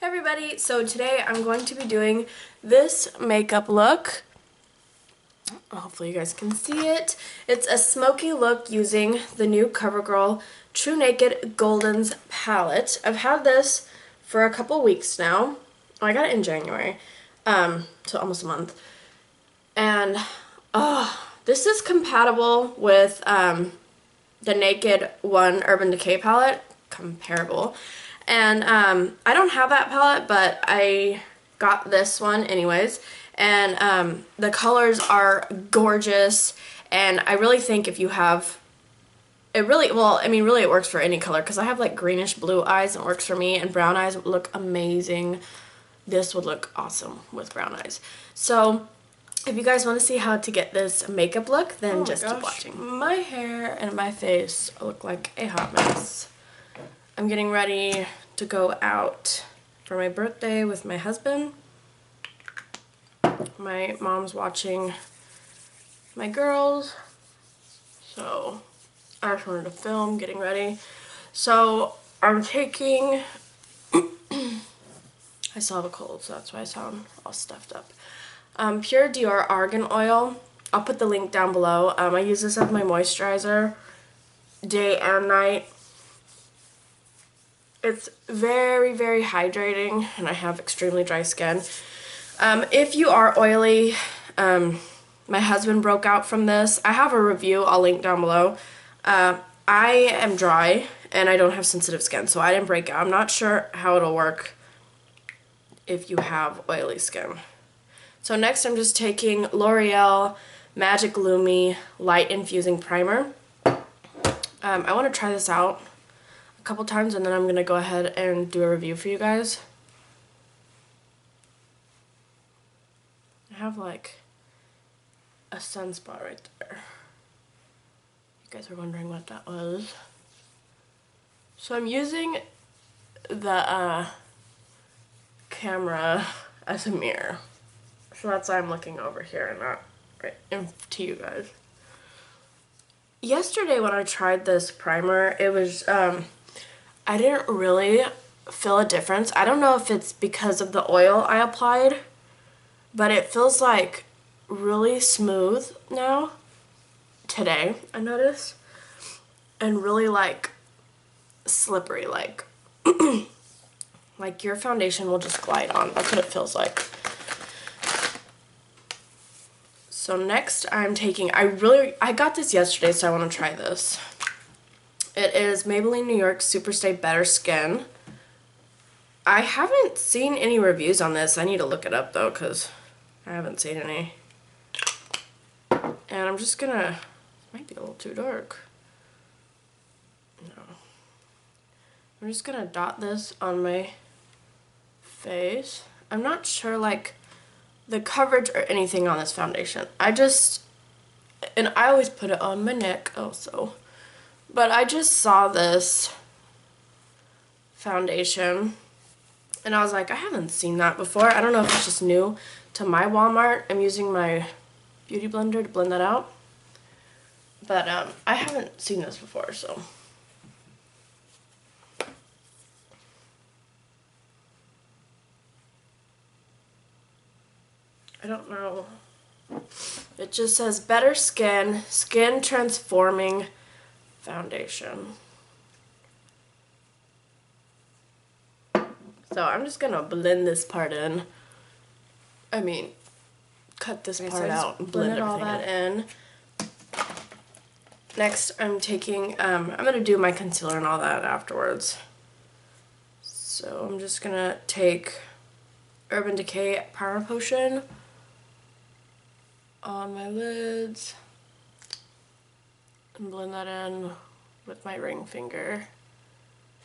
Hey everybody, so today I'm going to be doing this makeup look. Hopefully you guys can see it. It's a smoky look using the new Covergirl True Naked Golden's palette. I've had this for a couple weeks now. I got it in January, so almost a month. And this is compatible with the Naked One Urban Decay palette. Comparable. And I don't have that palette, but I got this one anyways. And the colors are gorgeous. And I really think if you have, really it works for any color. Because I have like greenish blue eyes and it works for me. And brown eyes would look amazing. This would look awesome with brown eyes. So if you guys want to see how to get this makeup look, then just keep watching. My hair and my face look like a hot mess. I'm getting ready to go out for my birthday with my husband. My mom's watching my girls, so I just wanted to film getting ready. So I'm taking, I still have a cold, so that's why I sound all stuffed up. Pure Dior Argan Oil. I'll put the link down below. I use this as my moisturizer day and night. It's very, very hydrating, and I have extremely dry skin. If you are oily, my husband broke out from this. I have a review I'll link down below. I am dry, and I don't have sensitive skin, so I didn't break out. I'm not sure how it'll work if you have oily skin. So next I'm just taking Loreal Magic Lumi Light Infusing Primer. I want to try this out a couple times and then I'm going to go ahead and do a review for you guys. I have like a sunspot right there. You guys are wondering what that was. So I'm using the camera as a mirror. So that's why I'm looking over here and not right into you guys. Yesterday when I tried this primer, it was, I didn't really feel a difference. I don't know if it's because of the oil I applied, but it feels like really smooth now, today, I noticed, and really like slippery, like, like your foundation will just glide on. That's what it feels like. So next I'm taking, I got this yesterday, so I want to try this. It is Maybelline Newyork Super Stay Better Skin. I haven't seen any reviews on this. I need to look it up though, because I haven't seen any. And I'm just gonna, it might be a little too dark. No. I'm just gonna dot this on my face. I'm not sure like the coverage or anything on this foundation. And I always put it on my neck also. But I just saw this foundation and I was like, I haven't seen that before. I don't know if it's just new to my Walmart. I'm using my beauty blender to blend that out. But I haven't seen this before, so. I don't know. It just says Better Skin, Skin Transforming Foundation. So I'm just gonna blend this part in. I mean, cut this part out and blend all that in. Next I'm taking, I'm gonna do my concealer and all that afterwards. So I'm just gonna take Urban Decay Power Potion on my lids and blend that in with my ring finger.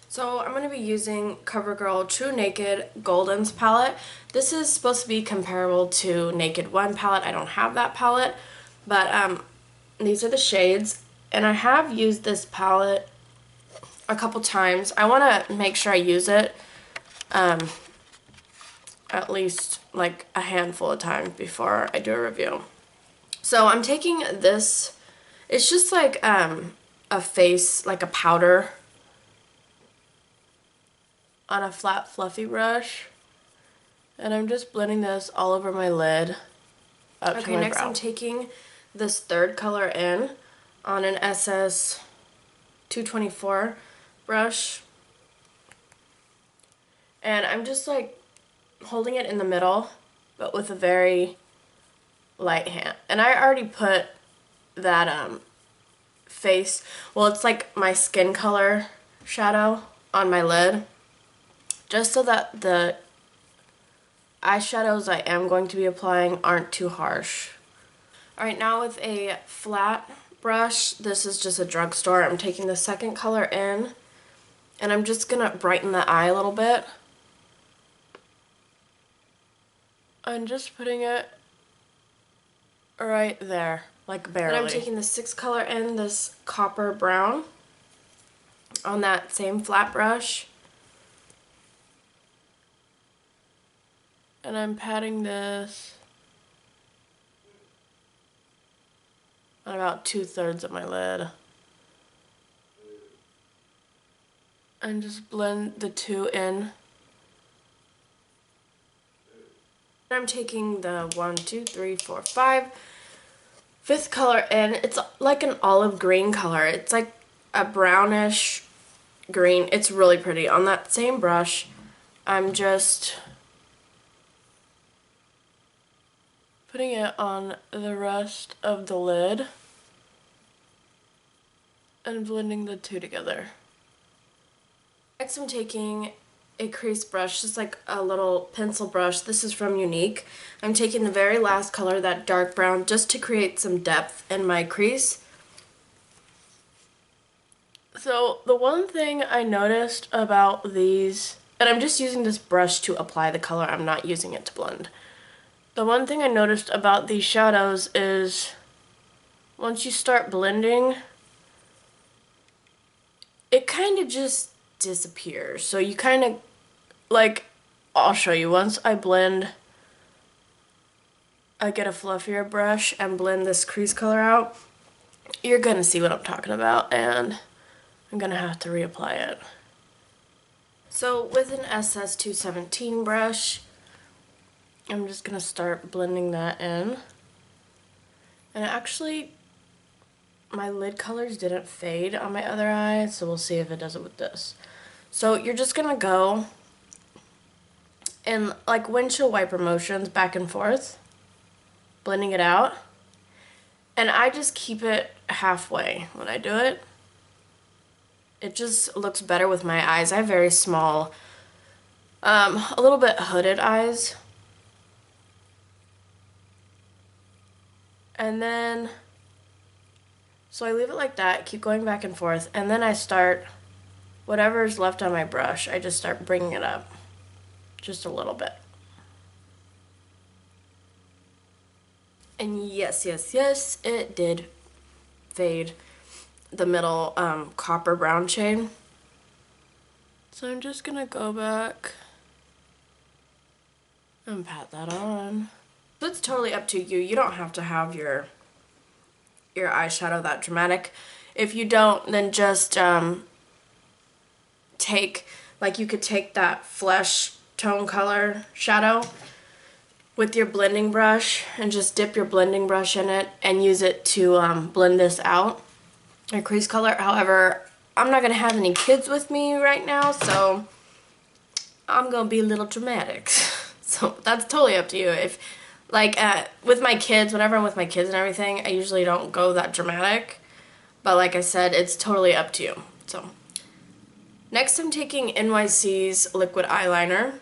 So I'm going to be using Covergirl True Naked Golden's palette. This is supposed to be comparable to Naked One palette. I don't have that palette, but these are the shades, and I have used this palette a couple times. I want to make sure I use it at least like a handful of times before I do a review. So I'm taking this, it's just like a face, like a powder on a flat fluffy brush. And I'm just blending this all over my lid up to my next brow. I'm taking this third color in on an SS 224 brush. And I'm just like holding it in the middle, but with a very light hand. And I already put that face, well, it's like my skin color shadow on my lid, just so that the eyeshadows I am going to be applying aren't too harsh. Alright, now with a flat brush, this is just a drugstore, I'm taking the second color in, and I'm just gonna brighten the eye a little bit. I'm just putting it right there, like barely. And I'm taking the sixth color in, this copper brown, on that same flat brush. And I'm patting this on about 2/3 of my lid. And just blend the two in. I'm taking the 1, 2, 3, 4, 5, fifth color in. It's like an olive green color. It's like a brownish green. It's really pretty. On that same brush, I'm just putting it on the rest of the lid and blending the two together. Next, I'm taking a crease brush, just like a little pencil brush. This is from Unique. I'm taking the very last color, that dark brown, just to create some depth in my crease. So the one thing I noticed about these, and I'm just using this brush to apply the color, I'm not using it to blend. The one thing I noticed about these shadows is once you start blending, it kind of just disappears. So you kind of, like, I'll show you. Once I blend, I get a fluffier brush and blend this crease color out, you're gonna see what I'm talking about, and I'm gonna have to reapply it. So with an SS 217 brush, I'm just gonna start blending that in. And actually, my lid colors didn't fade on my other eye, so we'll see if it does it with this. So you're just gonna go in like windshield wiper motions back and forth, blending it out. And I just keep it halfway when I do it. It just looks better with my eyes. I have very small, a little bit hooded eyes. And then, so I leave it like that, keep going back and forth, and then I start, whatever's left on my brush, I just start bringing it up just a little bit. And yes, yes, yes, it did fade the middle copper brown shade. So I'm just gonna go back and pat that on. So it's totally up to you. You don't have to have your eyeshadow that dramatic. If you don't, then just take, like, you could take that flesh tone color shadow with your blending brush and just dip your blending brush in it and use it to blend this out, your crease color. However, I'm not gonna have any kids with me right now, so I'm gonna be a little dramatic. So that's totally up to you. If, like, with my kids, whenever I'm with my kids and everything, I usually don't go that dramatic. But like I said, it's totally up to you. So next, I'm taking NYC's liquid eyeliner.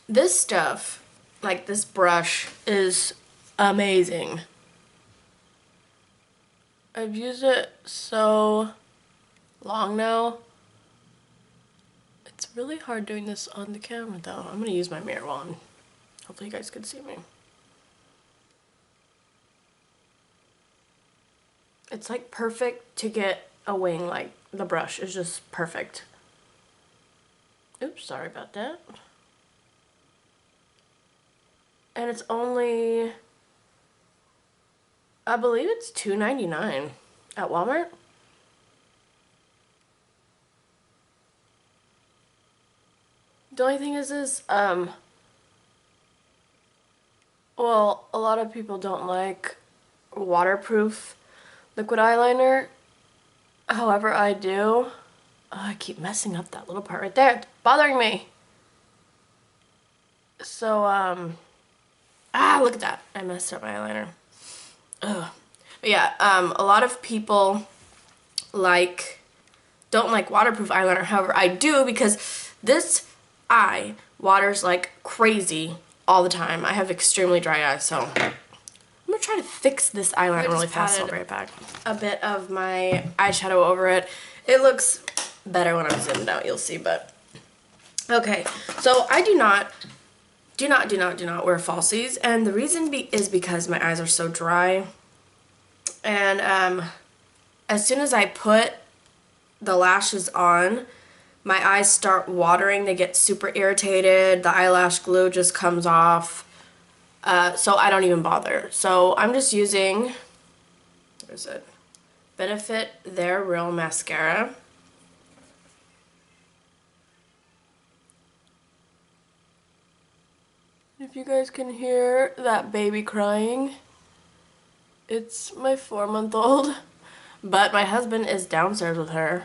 This stuff, like this brush, is amazing. I've used it so long now. It's really hard doing this on the camera though. I'm gonna use my mirror wand. Hopefully you guys can see me. It's like perfect to get a wing, like the brush is just perfect. Oops, sorry about that. And it's only, I believe it's $2.99 at Walmart. The only thing is, well, a lot of people don't like waterproof liquid eyeliner. However, I do. Oh, I keep messing up that little part right there. It's bothering me. So, look at that. I messed up my eyeliner. Ugh. But yeah, a lot of people don't like waterproof eyeliner. However, I do because this eye waters like crazy all the time. I have extremely dry eyes, so I'm gonna try to fix this eyeliner really fast. I'll be right back. A bit of my eyeshadow over it. It looks better when I'm zoomed out, you'll see, but okay. So I do not wear falsies, and the reason is because my eyes are so dry, and as soon as I put the lashes on, my eyes start watering. They get super irritated. The eyelash glue just comes off. So I don't even bother. So I'm just using, where is it? Benefit Their Real Mascara. If you guys can hear that baby crying, it's my 4-month-old, but my husband is downstairs with her.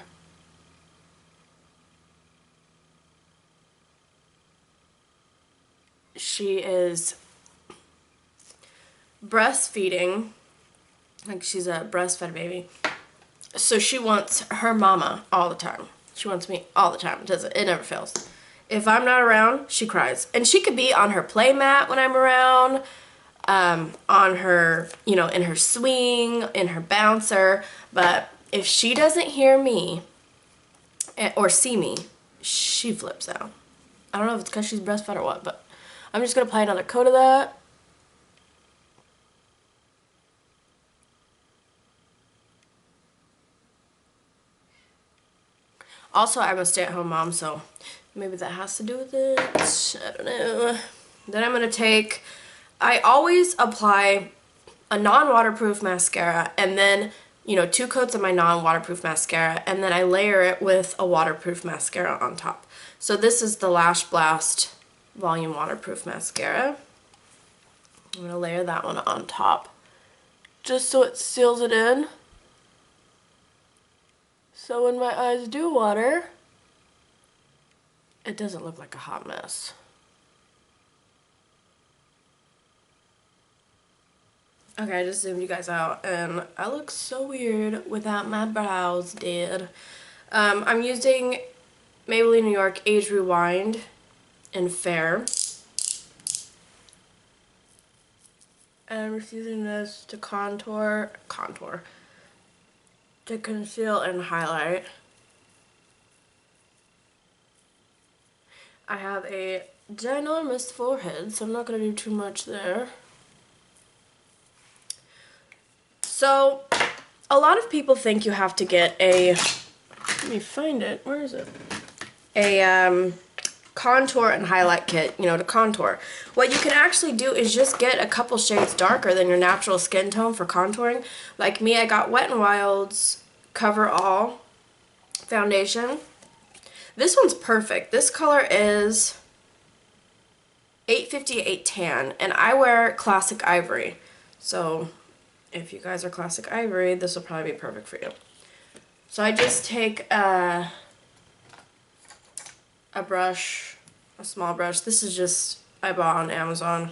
She is breastfeeding, like she's a breastfed baby, so she wants her mama all the time. She wants me all the time. It never fails. If I'm not around, she cries. And she could be on her play mat when I'm around, on her, you know, in her swing, in her bouncer, but if she doesn't hear me or see me, she flips out. I don't know if it's because she's breastfed or what, but I'm just going to apply another coat of that. Also, I'm a stay-at-home mom, so maybe that has to do with it. I don't know. Then I'm going to take, I always apply a non-waterproof mascara and then, you know, 2 coats of my non-waterproof mascara, and then I layer it with a waterproof mascara on top. So this is the Lash Blast Volume Waterproof Mascara. I'm going to layer that one on top just so it seals it in. So when my eyes do water, it doesn't look like a hot mess. Okay, I just zoomed you guys out, and I look so weird without my brows did. I'm using Maybelline Newyork Age Rewind in Fair. And I'm just using this to to conceal and highlight. I have a ginormous forehead, so I'm not going to do too much there. So, a lot of people think you have to get a, let me find it, where is it? A contour and highlight kit, you know, to contour. What you can actually do is just get a couple shades darker than your natural skin tone for contouring. Like me, I got Wet n Wild's Cover All foundation. This one's perfect. This color is 858 tan, and I wear Classic Ivory. So if you guys are Classic Ivory, this will probably be perfect for you. So I just take a brush, a small brush. This is just, I bought on Amazon.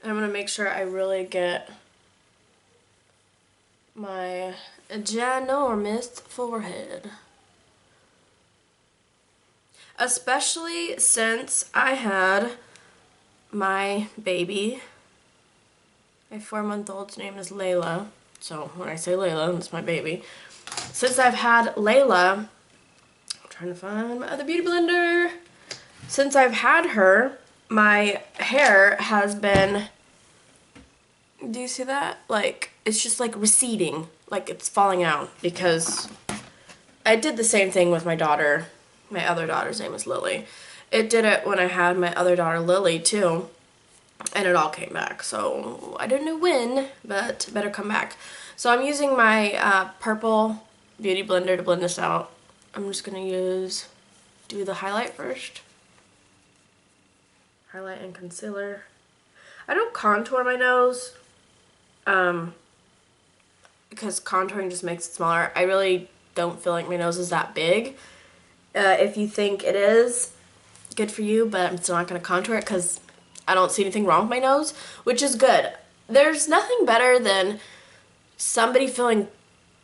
And I'm going to make sure I really get my ginormous forehead. Especially since I had my baby. My 4-month-old's name is Layla. So when I say Layla, it's my baby. Since I've had Layla, I'm trying to find my other beauty blender. Since I've had her, my hair has been, do you see that? Like, it's just like receding, like it's falling out, because I did the same thing with my daughter. My other daughter's name is Lily. It did it when I had my other daughter, Lily, too. And it all came back. So I don't know when, but better come back. So I'm using my purple beauty blender to blend this out. I'm just going to do the highlight first. Highlight and concealer. I don't contour my nose because contouring just makes it smaller. I really don't feel like my nose is that big. If you think it is, good for you, but I'm still not going to contour it because I don't see anything wrong with my nose, which is good. There's nothing better than somebody feeling,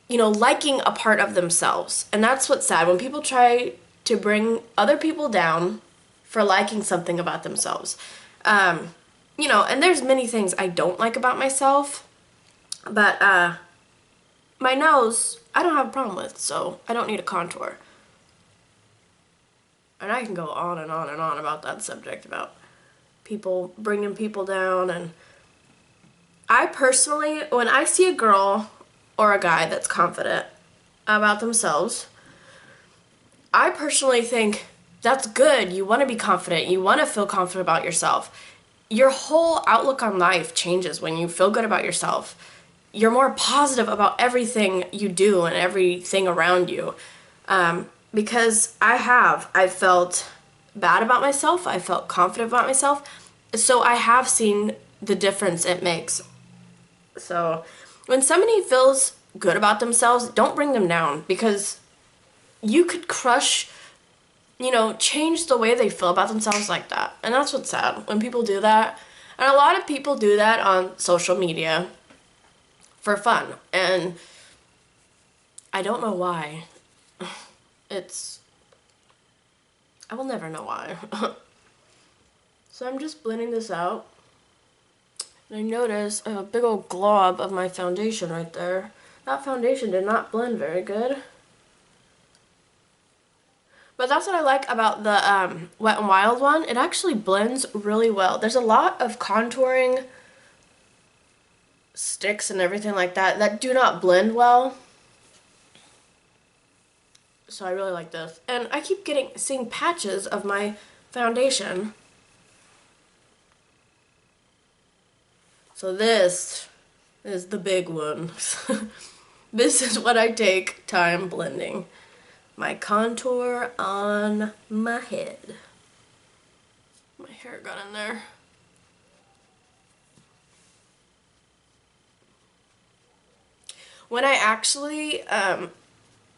you know, liking a part of themselves. And that's what's sad. When people try to bring other people down for liking something about themselves. You know, and there's many things I don't like about myself, but my nose, I don't have a problem with, so I don't need a contour. And I can go on and on and on about that subject, about people bringing people down. And I personally, when I see a girl or a guy that's confident about themselves, I personally think that's good. You want to be confident. You want to feel confident about yourself. Your whole outlook on life changes when you feel good about yourself. You're more positive about everything you do and everything around you. Because I felt bad about myself. I felt confident about myself. So I have seen the difference it makes. So when somebody feels good about themselves, don't bring them down, because you could crush, you know, change the way they feel about themselves like that. And that's what's sad, when people do that. And a lot of people do that on social media for fun. And I don't know why. I will never know why. So I'm just blending this out. And I notice I have a big old glob of my foundation right there. That foundation did not blend very good. But that's what I like about the Wet n Wild one. It actually blends really well. There's a lot of contouring sticks and everything like that that do not blend well. So I really like this. And I keep seeing patches of my foundation. So this is the big one. This is what I take time blending. My contour on my head. My hair got in there. When I actually,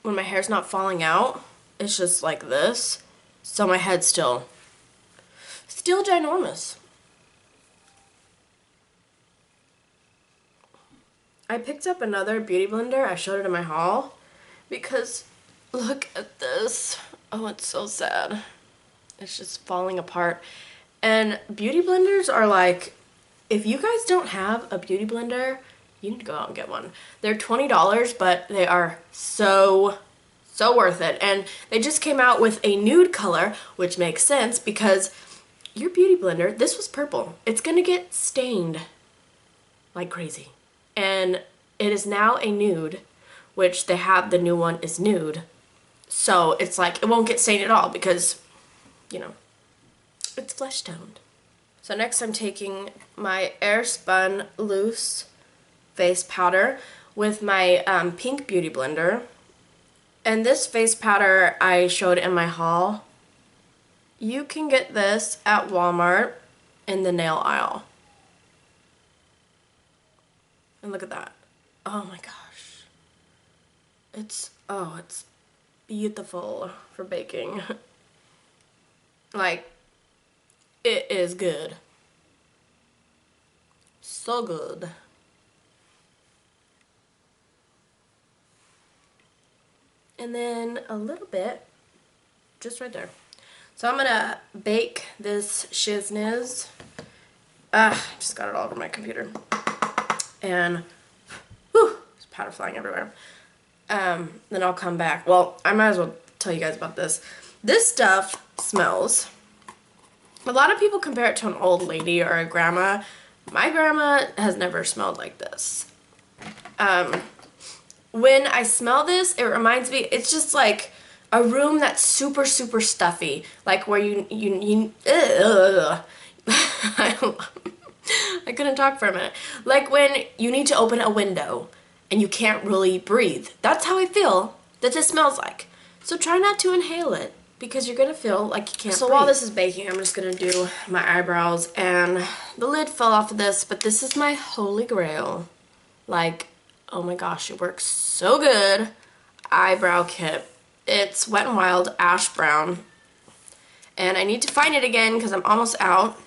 when my hair's not falling out, it's just like this. So my head's still ginormous. I picked up another beauty blender. I showed it in my haul because look at this. Oh, it's so sad. It's just falling apart. And beauty blenders are like, if you guys don't have a beauty blender, you need to go out and get one. They're $20, but they are so worth it. And they just came out with a nude color, which makes sense because your beauty blender, this was purple. It's gonna get stained like crazy. And it is now a nude, which they have, the new one is nude. So it's like, it won't get stained at all because, you know, it's flesh toned. So next I'm taking my Airspun loose face powder with my pink beauty blender. And this face powder I showed in my haul. You can get this at Walmart in the nail aisle. And look at that. Oh my gosh. It's beautiful for baking. Like, it is good. So good. And then a little bit, just right there. So I'm gonna bake this shizness. Just got it all over my computer. And, whew, there's powder flying everywhere. Then I'll come back. Well, I might as well tell you guys about this. This stuff smells. A lot of people compare it to an old lady or a grandma. My grandma has never smelled like this. When I smell this, it reminds me, it's just like a room that's super, super stuffy, like where I couldn't talk for a minute. Like when you need to open a window and you can't really breathe. That's how I feel that this smells like. So try not to inhale it because you're gonna feel like you can't breathe. So while this is baking, I'm just gonna do my eyebrows, and the lid fell off of this, but this is my holy grail. Like, oh my gosh, it works so good. Eyebrow kit. It's Wet n Wild Ash Brown. And I need to find it again because I'm almost out.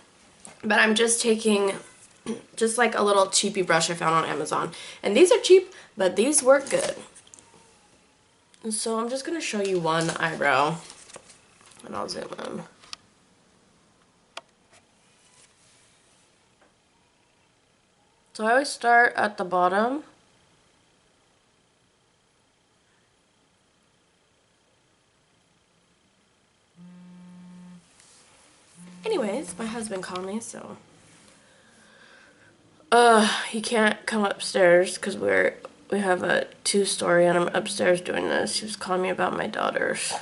But I'm just taking just like a little cheapy brush I found on Amazon. And these are cheap, but these work good. And so I'm just going to show you one eyebrow. And I'll zoom in. So I always start at the bottom. Anyways, my husband called me, so he can't come upstairs because we have a 2-story and I'm upstairs doing this. He was calling me about my daughters.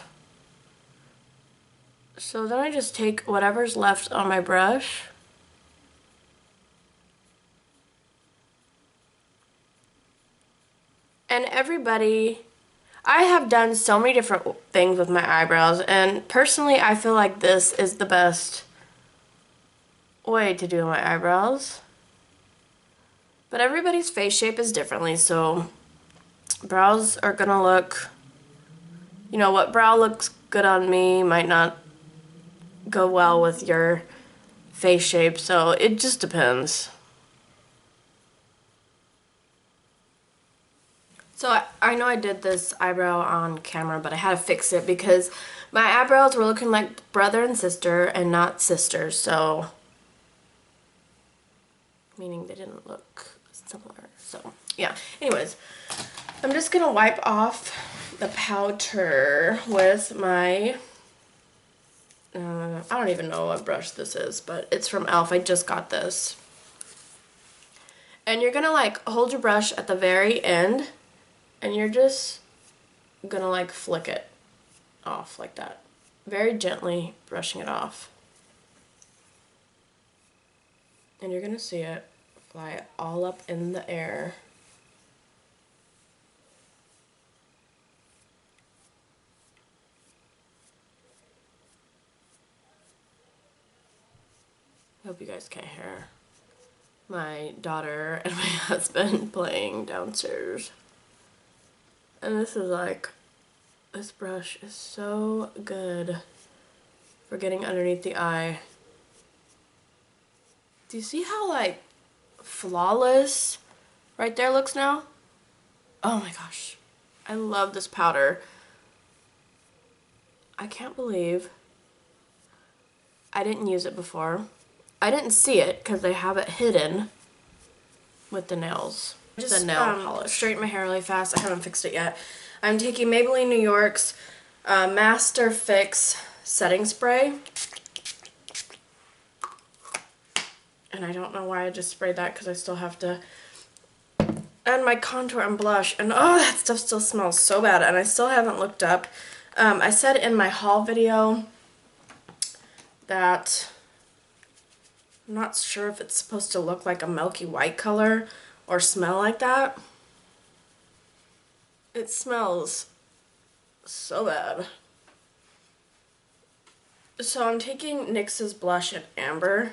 So then I just take whatever's left on my brush and I have done so many different things with my eyebrows, and personally I feel like this is the best way to do my eyebrows. But everybody's face shape is differently, so brows are gonna look, you know, what brow looks good on me might not go well with your face shape, so it just depends. So I know I did this eyebrow on camera, but I had to fix it because my eyebrows were looking like brother and sister and not sisters, so meaning they didn't look similar. So yeah, anyways, I'm just gonna wipe off the powder with my I don't even know what brush this is, but it's from e.l.f. I just got this. And you're gonna like hold your brush at the very end and you're just gonna like flick it off like that, very gently brushing it off. And you're gonna see it fly all up in the air. I hope you guys can't hear my daughter and my husband playing downstairs. And this is like, this brush is so good for getting underneath the eye. Do you see how like flawless right there looks now? Oh my gosh, I love this powder. I can't believe I didn't use it before. I didn't see it because they have it hidden with the nails. Just the nail polish. Straighten my hair really fast. I haven't fixed it yet. I'm taking Maybelline New York's Master Fix setting spray. And I don't know why I just sprayed that because I still have to add my contour and blush. And oh, that stuff still smells so bad. And I still haven't looked up. I said in my haul video that I'm not sure if it's supposed to look like a milky white color or smell like that. It smells so bad. So I'm taking NYX's blush in Amber.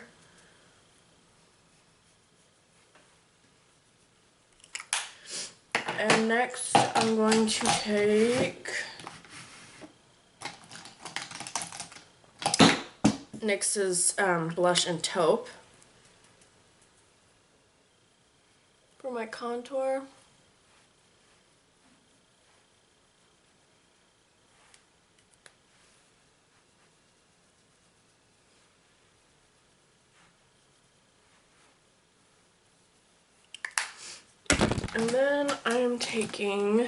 And next I'm going to take NYX's blush in Taupe for my contour. And then I am taking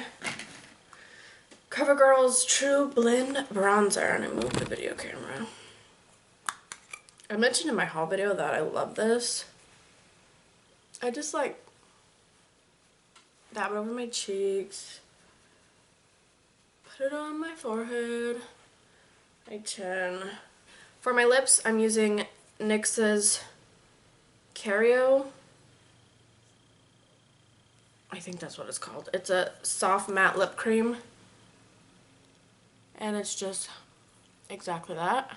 Covergirl's True Blend Bronzer, and I moved the video camera. I mentioned in my haul video that I love this. I just like dab it over my cheeks, put Put it on my forehead, my chin. For my lips, I'm using NYX's Cairo. I think that's what it's called. It's a soft matte lip cream. And it's just exactly that.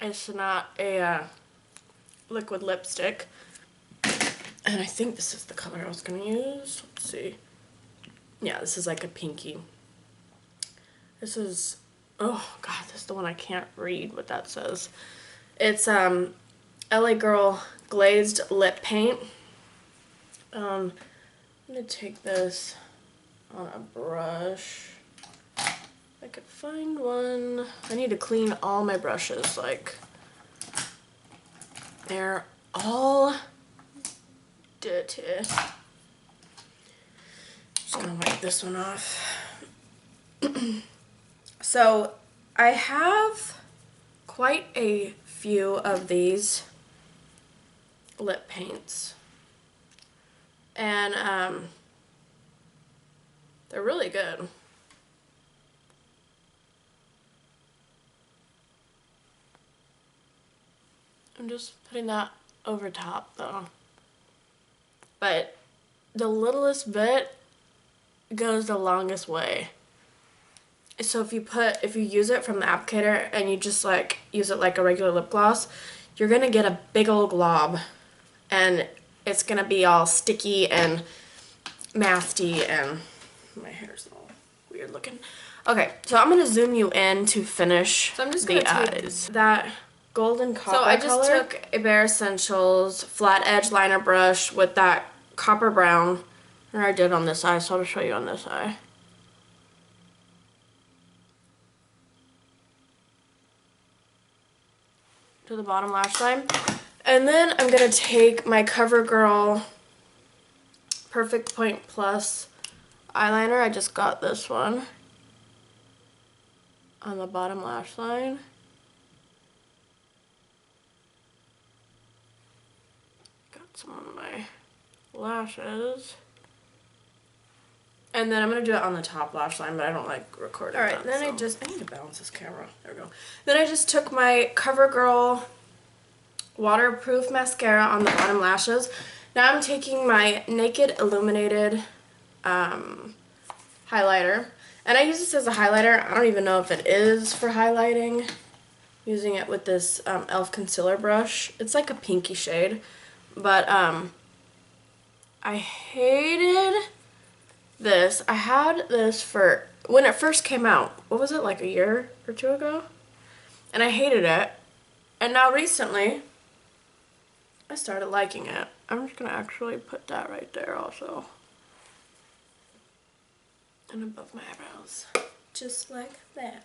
It's not a liquid lipstick. And I think this is the color I was going to use. Let's see. Yeah, this is like a pinky. This is, oh god, this is the one I can't read what that says. It's LA Girl Glazed Lip Paint. I'm going to take this on a brush. If I could find one. I need to clean all my brushes. Like, they're all dirty. Just gonna wipe this one off. So I have quite a few of these lip paints, and they're really good. I'm just putting that over top though. But the littlest bit goes the longest way. So if you use it from the applicator and you just like use it like a regular lip gloss, you're gonna get a big old glob and it's gonna be all sticky and nasty, and my hair's all weird looking. Okay, so I'm gonna zoom you in to finish the eyes. That golden copper color. So I just took a Bare Essentials flat edge liner brush with that copper brown, and I did on this eye, so I'll show you on this eye. To the bottom lash line. And then I'm going to take my CoverGirl Perfect Point Plus eyeliner. I just got this one on the bottom lash line. Got some on my lashes. And then I'm going to do it on the top lash line, but I don't like recording. Alright, then I need to balance this camera. There we go. Then I just took my CoverGirl waterproof mascara on the bottom lashes. Now I'm taking my Naked Illuminated highlighter. And I use this as a highlighter. I don't even know if it is for highlighting. Using it with this e.l.f. concealer brush. It's like a pinky shade. But I hated this. I had this for when it first came out. What was it, like a year or two ago? And I hated it. And now recently, I started liking it. I'm just gonna actually put that right there also. And above my eyebrows. Just like that.